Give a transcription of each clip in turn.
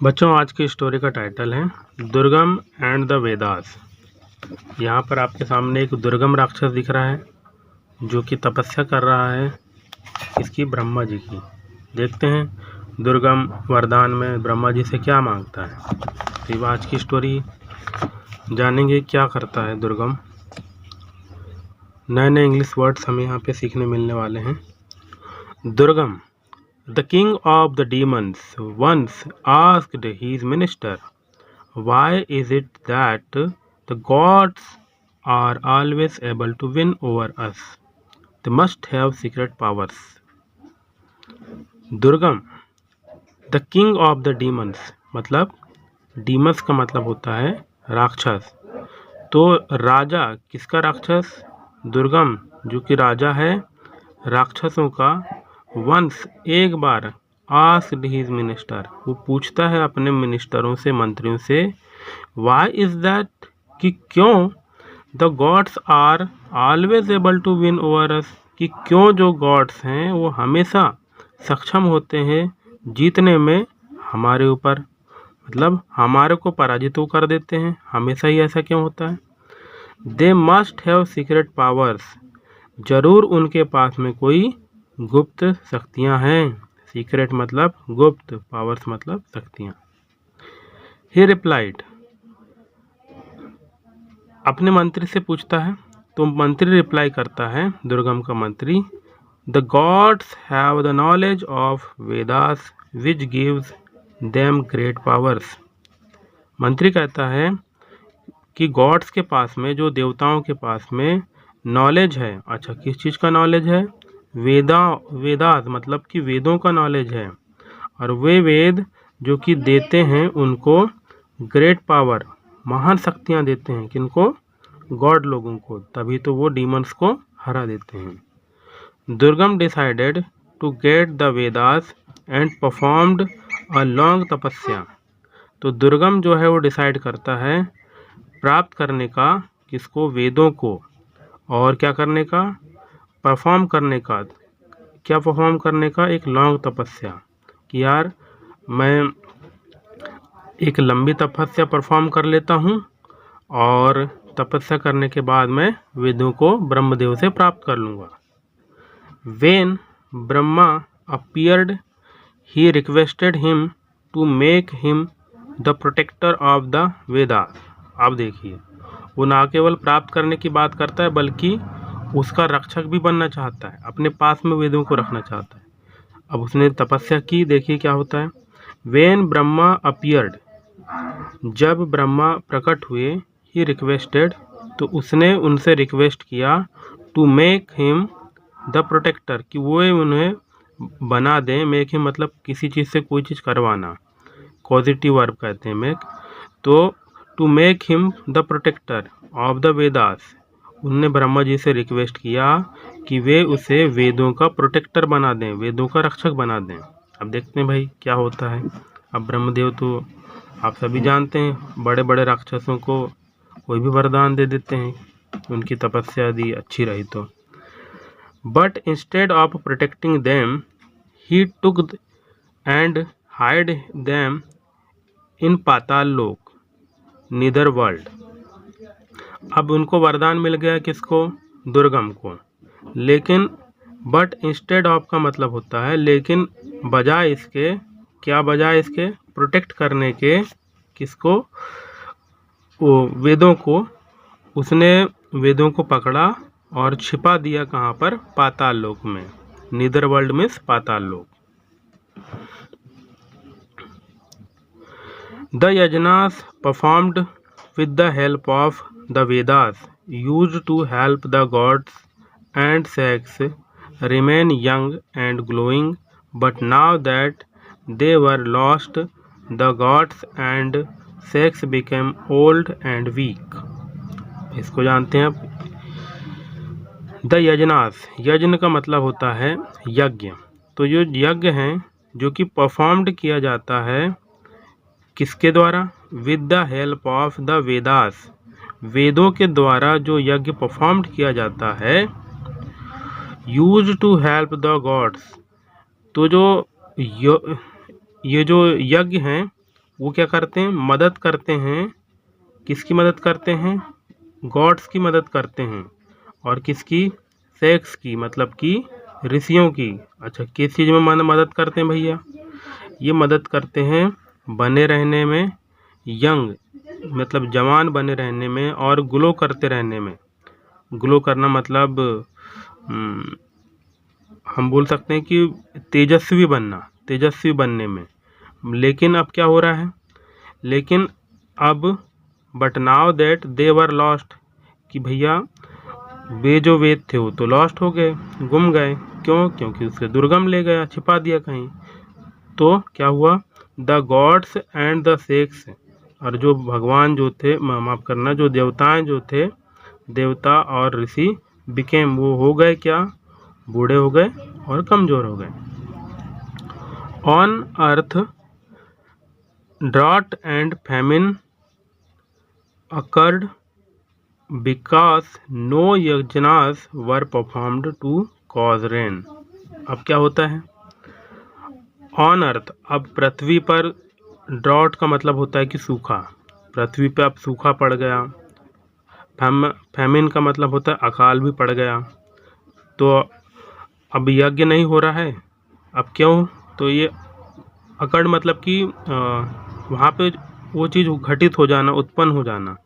बच्चों, आज की स्टोरी का टाइटल है दुर्गम एंड द वेदास। यहाँ पर आपके सामने एक दुर्गम राक्षस दिख रहा है जो कि तपस्या कर रहा है इसकी ब्रह्मा जी की। देखते हैं दुर्गम वरदान में ब्रह्मा जी से क्या मांगता है। तो आज की स्टोरी जानेंगे क्या करता है दुर्गम। नए नए इंग्लिश वर्ड्स हमें यहाँ पे सीखने मिलने वाले हैं। दुर्गम, the king of the demons, once asked his minister, "Why is it that the gods are always able to win over us? They must have secret powers." दुर्गम, the king of the demons, मतलब demons का मतलब होता है राक्षस। तो राजा किसका राक्षस? दुर्गम, जो कि राजा है राक्षसों का। वंस, एक बार, आस्क्ड हिज मिनिस्टर, वो पूछता है अपने मिनिस्टरों से, मंत्रियों से, वाई इज दैट, कि क्यों, the gods are always able to win over us, कि क्यों जो गॉड्स हैं वो हमेशा सक्षम होते हैं जीतने में हमारे ऊपर, मतलब हमारे को पराजित कर देते हैं। हमेशा ही ऐसा क्यों होता है? They must have secret powers, जरूर उनके पास में कोई गुप्त शक्तियां हैं। सीक्रेट मतलब गुप्त, पावर्स मतलब शक्तियां। ही रिप्लाइड, अपने मंत्री से पूछता है तो मंत्री रिप्लाई करता है, दुर्गम का मंत्री, the gods have the knowledge of Vedas which gives them great powers. मंत्री कहता है कि गॉड्स के पास में, जो देवताओं के पास में नॉलेज है। अच्छा, किस चीज़ का नॉलेज है? वेदास मतलब कि वेदों का नॉलेज है, और वे वेद जो कि देते हैं उनको ग्रेट पावर, महान शक्तियां देते हैं। किनको? गॉड लोगों को। तभी तो वो डीमंस को हरा देते हैं। Durgam decided to get the Vedas and performed a long tapasya. तो दुर्गम जो है वो डिसाइड करता है प्राप्त करने का, किसको? वेदों को। और क्या करने का? परफॉर्म करने का। क्या परफॉर्म करने का? एक लॉन्ग तपस्या, कि यार मैं एक लंबी तपस्या परफॉर्म कर लेता हूँ और तपस्या करने के बाद मैं वेदों को ब्रह्मदेव से प्राप्त कर लूँगा। When Brahma appeared he requested him to make him the protector of the Vedas. आप देखिए, वो ना केवल प्राप्त करने की बात करता है बल्कि उसका रक्षक भी बनना चाहता है, अपने पास में वेदों को रखना चाहता है। अब उसने तपस्या की, देखिए क्या होता है। वेन ब्रह्मा अपीयर्ड, जब ब्रह्मा प्रकट हुए, ही रिक्वेस्टेड, तो उसने उनसे रिक्वेस्ट किया, to make him the protector, कि वो उन्हें बना दें। मेक हिम मतलब किसी चीज़ से कोई चीज़ करवाना, पॉजिटिव वर्ब कहते हैं मेक। तो to make him the protector of the Vedas, उनने ब्रह्मा जी से रिक्वेस्ट किया कि वे उसे वेदों का प्रोटेक्टर बना दें, वेदों का रक्षक बना दें। अब देखते हैं भाई क्या होता है। अब ब्रह्मदेव तो आप सभी जानते हैं, बड़े बड़े राक्षसों को कोई भी वरदान दे देते हैं, उनकी तपस्या यदि अच्छी रही तो। But instead of protecting them he took and hide them in Patal Lok, neither world. अब उनको वरदान मिल गया, किसको? दुर्गम को। लेकिन बट इंस्टेड ऑफ का मतलब होता है लेकिन, बजाय इसके, क्या बजाय इसके? प्रोटेक्ट करने के, किसको? वो वेदों को। उसने वेदों को पकड़ा और छिपा दिया कहाँ पर? पाताल लोक में। Neither world means Patal Lok. The यजनास performed with the help of the Vedas used to help the gods and sex remain young and glowing, but now that they were lost, the gods and sex became old and weak. इसको जानते हैं आप। The यजनास, यज्ञ का मतलब होता है यज्ञ। तो जो यज्ञ हैं जो कि परफॉर्म्ड किया जाता है किसके द्वारा? With the help of the Vedas, वेदों के द्वारा जो यज्ञ परफॉर्म्ड किया जाता है। Use to help the gods, तो जो ये जो यज्ञ हैं वो क्या करते हैं, मदद करते हैं। किसकी मदद करते हैं, गॉड्स की मदद करते हैं। और किसकी, सेक्स की, मतलब कि ऋषियों की। अच्छा, किस चीज़ में मदद करते हैं भैया, ये मदद करते हैं बने रहने में, यंग मतलब जवान बने रहने में, और ग्लो करते रहने में। ग्लो करना मतलब हम बोल सकते हैं कि तेजस्वी बनना, तेजस्वी बनने में। लेकिन अब क्या हो रहा है, लेकिन अब but now that they were lost, कि भैया वे जो वेद थे वो तो लॉस्ट हो गए, गुम गए। क्यों, क्योंकि उसे दुर्गम ले गया, छिपा दिया कहीं। तो क्या हुआ, the gods and the sex, और जो भगवान जो थे, माफ करना, जो देवताएं जो थे, देवता और ऋषि बिकेम, वो हो गए क्या, बूढ़े हो गए और कमज़ोर हो गए। On earth drought and famine occurred because no yajnas were performed to cause rain। अब क्या होता है, ऑन अर्थ, अब पृथ्वी पर, ड्रॉट का मतलब होता है कि सूखा, पृथ्वी पे अब सूखा पड़ गया। फैमिन का मतलब होता है अकाल भी पड़ गया। तो अब यज्ञ नहीं हो रहा है। अब क्यों, तो ये अकड़ मतलब कि वहाँ पे वो चीज़ घटित हो जाना, उत्पन्न हो जाना।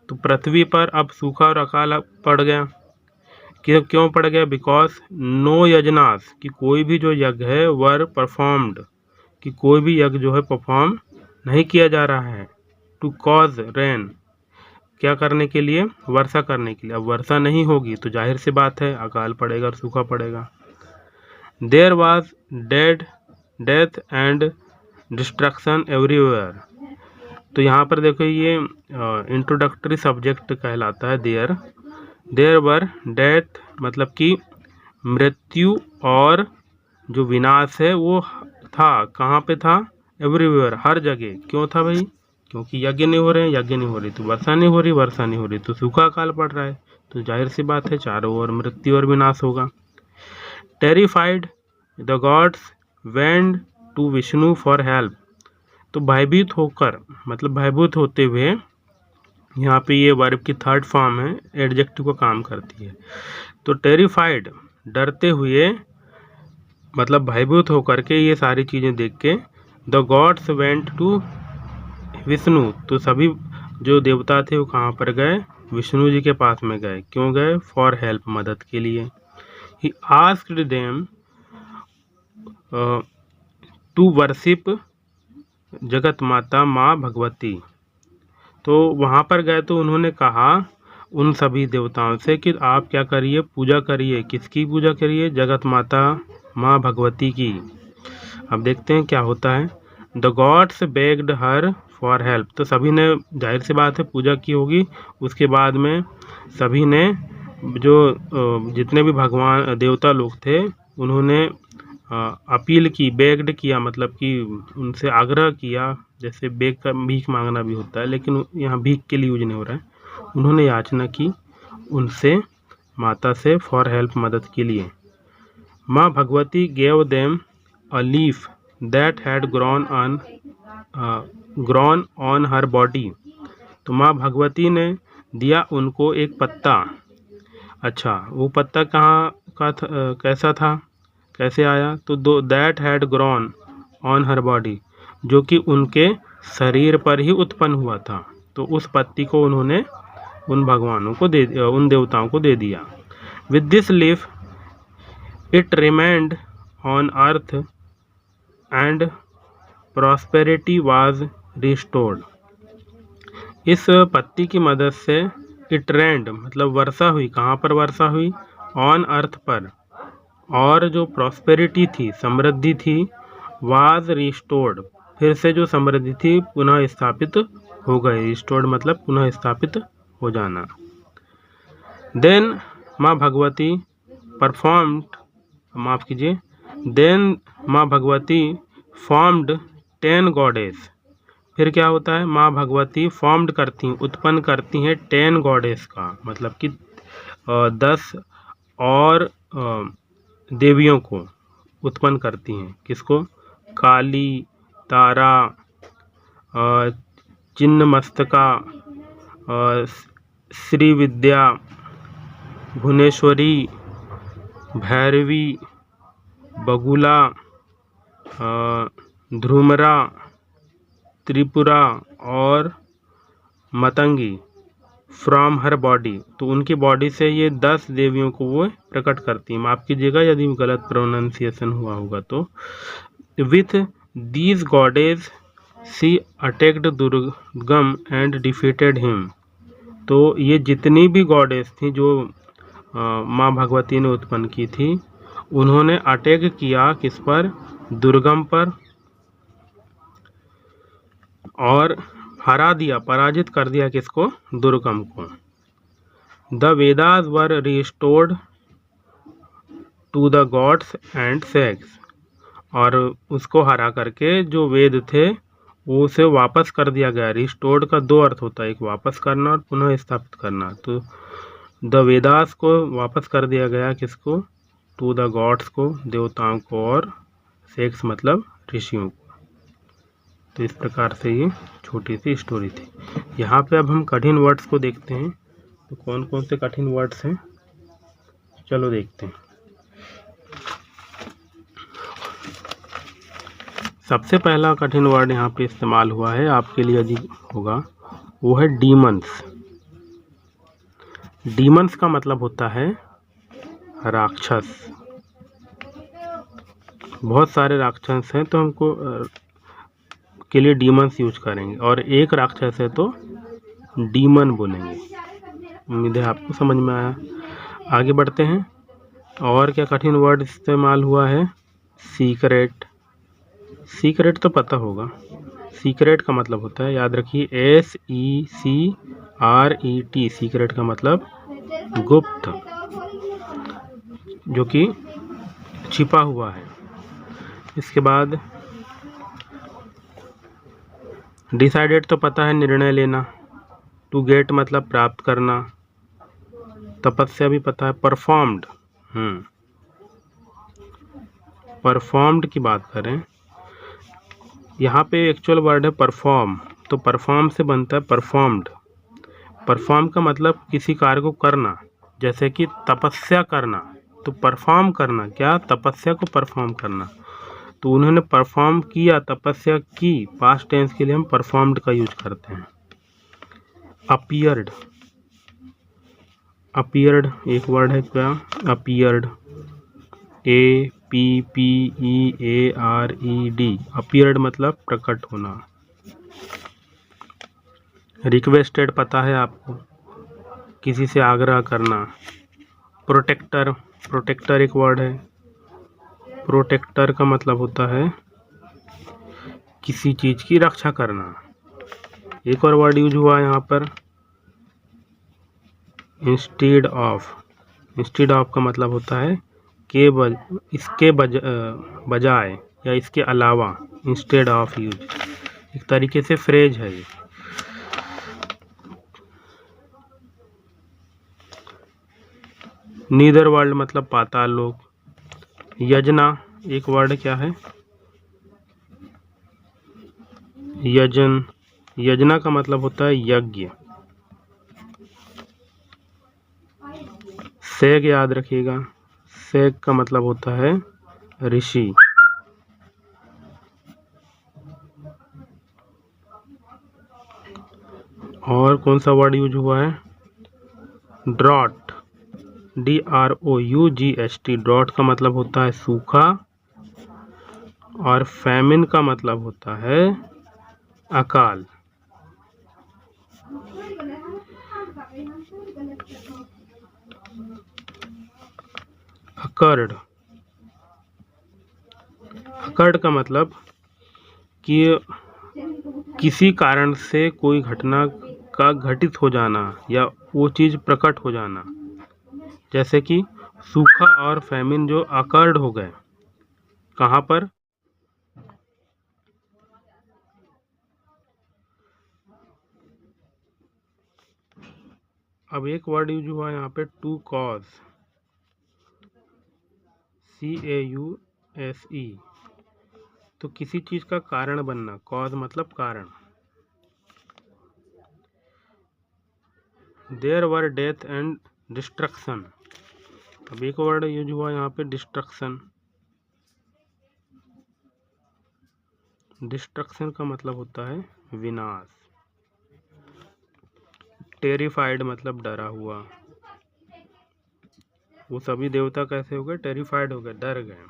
तो पृथ्वी पर अब सूखा और अकाल पड़ गया। क्यों पड़ गया, बिकॉज नो यजनास, कि कोई भी जो यज्ञ है, वर परफॉर्म्ड, कि कोई भी यज्ञ जो है परफॉर्म नहीं किया जा रहा है। टू कॉज रेन, क्या करने के लिए, वर्षा करने के लिए। अब वर्षा नहीं होगी तो जाहिर सी बात है अकाल पड़ेगा और सूखा पड़ेगा। There was death and destruction everywhere. तो यहाँ पर देखो ये इंट्रोडक्टरी सब्जेक्ट कहलाता है। देयर वर डेथ मतलब कि मृत्यु, और जो विनाश है वो था, कहाँ पे था, एवरीवेयर, हर जगह। क्यों था भाई, क्योंकि यज्ञ नहीं हो रहे हैं, यज्ञ नहीं हो रही तो वर्षा नहीं हो रही, वर्षा नहीं हो रही तो सूखा काल पड़ रहा है। तो जाहिर सी बात है चारों ओर मृत्यु और विनाश होगा। Terrified the gods went to Vishnu for help. तो भयभीत होकर मतलब भयभूत होते हुए, यहाँ पे ये वर्ब की थर्ड फॉर्म है, एडजेक्टिव का काम करती है। तो टेरिफाइड डरते हुए, मतलब भयभूत होकर के, ये सारी चीज़ें देख के, the gods went to Vishnu, तो सभी जो देवता थे वो कहाँ पर गए, विष्णु जी के पास में गए। क्यों गए, फॉर हेल्प, मदद के लिए। He asked them to worship Jagat Mata माँ भगवती। तो वहाँ पर गए तो उन्होंने कहा उन सभी देवताओं से कि आप क्या करिए, पूजा करिए। किसकी पूजा करिए, जगत माता माँ भगवती की। अब देखते हैं क्या होता है। The gods bagged her for help, तो सभी ने, जाहिर सी बात है, पूजा की होगी। उसके बाद में सभी ने, जो जितने भी भगवान देवता लोग थे, उन्होंने अपील की, बेग्ड किया मतलब कि उनसे आग्रह किया। जैसे बेग का भीख मांगना भी होता है, लेकिन यहाँ भीख के लिए यूज नहीं हो रहा है। उन्होंने याचना की उनसे, माता से, फॉर हेल्प, मदद के लिए। माँ Bhagwati gave them a leaf that had grown on her body. तो माँ भगवती ने दिया उनको एक पत्ता। अच्छा, वो पत्ता कहाँ का था, कैसा था, कैसे आया, तो that had grown on her body, जो कि उनके शरीर पर ही उत्पन्न हुआ था। तो उस पत्ती को उन्होंने उन भगवानों को उन देवताओं को दे दिया। With this leaf it remained on earth and prosperity was restored. इस पत्ती की मदद से इट रेंड मतलब वर्षा हुई। कहाँ पर वर्षा हुई, ऑन अर्थ पर, और जो प्रॉस्पेरिटी थी, समृद्धि थी, वाज रिस्टोर्ड, फिर से जो समृद्धि थी पुनः स्थापित हो गई। रिस्टोर्ड मतलब पुनः स्थापित हो जाना। देन माँ भगवती परफॉर्म्ड, माफ़ कीजिए, देन माँ भगवती फॉर्म्ड 10 गॉडेस। फिर क्या होता है, माँ भगवती फॉर्म्ड करती, उत्पन्न करती हैं 10 गॉडेस का मतलब कि 10 और देवियों को उत्पन्न करती हैं। किसको, काली, तारा, चिन्नमस्तका, श्रीविद्या, भुवनेश्वरी, भैरवी, बगुला, ध्रुमरा, त्रिपुरा और मतंगी फ्रॉम हर बॉडी। तो उनकी बॉडी से ये 10 देवियों को वो प्रकट करती हैं। माफ़ कीजिएगा यदि गलत प्रोनाउंसिएशन हुआ होगा तो। With these goddess she attacked Durgam and defeated him. तो ये जितनी भी गॉडेस थी जो माँ भगवती ने उत्पन्न की थी, उन्होंने अटैक किया किस पर? दुर्गम पर, और हरा दिया, पराजित कर दिया किसको? दुर्गम को। The Vedas were restored to the gods and सेक्स। और उसको हरा करके जो वेद थे वो उसे वापस कर दिया गया। रिस्टोर्ड का 2 अर्थ होता है, एक वापस करना और पुनः स्थापित करना। तो द वेदास को वापस कर दिया गया किसको? टू द गॉड्स को, देवताओं को, और सेक्स मतलब ऋषियों को। तो इस प्रकार से ये छोटी सी स्टोरी थी। यहाँ पे अब हम कठिन वर्ड्स को देखते हैं। तो कौन कौन से कठिन वर्ड्स हैं, चलो देखते हैं। सबसे पहला कठिन वर्ड यहाँ पे इस्तेमाल हुआ है, आपके लिए यदि होगा, वो है डीमंस। डीमंस का मतलब होता है राक्षस। बहुत सारे राक्षस हैं तो हमको के लिए डीमंस यूज करेंगे, और एक राक्षस है तो डीमन बोलेंगे। उम्मीद है आपको समझ में आया। आगे बढ़ते हैं। और क्या कठिन वर्ड इस्तेमाल हुआ है? सीक्रेट। सीक्रेट तो पता होगा। सीक्रेट का मतलब होता है, याद रखिए, SECRET। सीक्रेट का मतलब गुप्त, जो कि छिपा हुआ है। इसके बाद डिसाइडेड तो पता है, निर्णय लेना। टू गेट मतलब प्राप्त करना। तपस्या भी पता है। परफॉर्म्ड, परफॉर्म्ड की बात करें, यहाँ पे एक्चुअल वर्ड है परफॉर्म। तो परफॉर्म से बनता है परफॉर्म्ड। परफॉर्म का मतलब किसी कार्य को करना, जैसे कि तपस्या करना। तो परफॉर्म करना क्या? तपस्या को परफॉर्म करना। तो उन्होंने परफॉर्म किया, तपस्या की। पास्ट टेंस के लिए हम परफॉर्म्ड का यूज करते हैं। अपीयर्ड। अपीयर्ड एक वर्ड है क्या? Appeared, APPEARED। अपीयर्ड मतलब प्रकट होना। रिक्वेस्टेड पता है आपको, किसी से आग्रह करना। प्रोटेक्टर, प्रोटेक्टर एक वर्ड है। प्रोटेक्टर का मतलब होता है किसी चीज़ की रक्षा करना। एक और वर्ड यूज हुआ यहाँ पर, इंस्टेड ऑफ। इंस्टेड ऑफ का मतलब होता है इसके बजाय या इसके अलावा। इंस्टेड ऑफ यूज, एक तरीके से फ्रेज है ये। नीदर वर्ल्ड मतलब पाताल लोक। यजना एक वर्ड क्या है? यजन। यजना का मतलब होता है यज्ञ। सेग याद रखिएगा, सेग का मतलब होता है ऋषि। और कौन सा वर्ड यूज हुआ है? Drought, DROUGHT। ड्रॉट का मतलब होता है सूखा, और फैमिन का मतलब होता है अकाल। अकर्ड, अकर्ड का मतलब कि किसी कारण से कोई घटना का घटित हो जाना या वो चीज़ प्रकट हो जाना, जैसे कि सूखा और फैमिन जो अकर्ड हो गए। कहाँ पर? अब एक वर्ड यूज हुआ यहाँ पे, टू कॉज, CAUSE। तो किसी चीज़ का कारण बनना। कॉज मतलब कारण। There were death and destruction. अब एक वर्ड यूज हुआ यहाँ पे डिस्ट्रक्शन। डिस्ट्रक्शन का मतलब होता है विनाश। टेरिफाइड मतलब डरा हुआ। वो सभी देवता कैसे हो गए? टेरिफाइड हो गए, डर गए।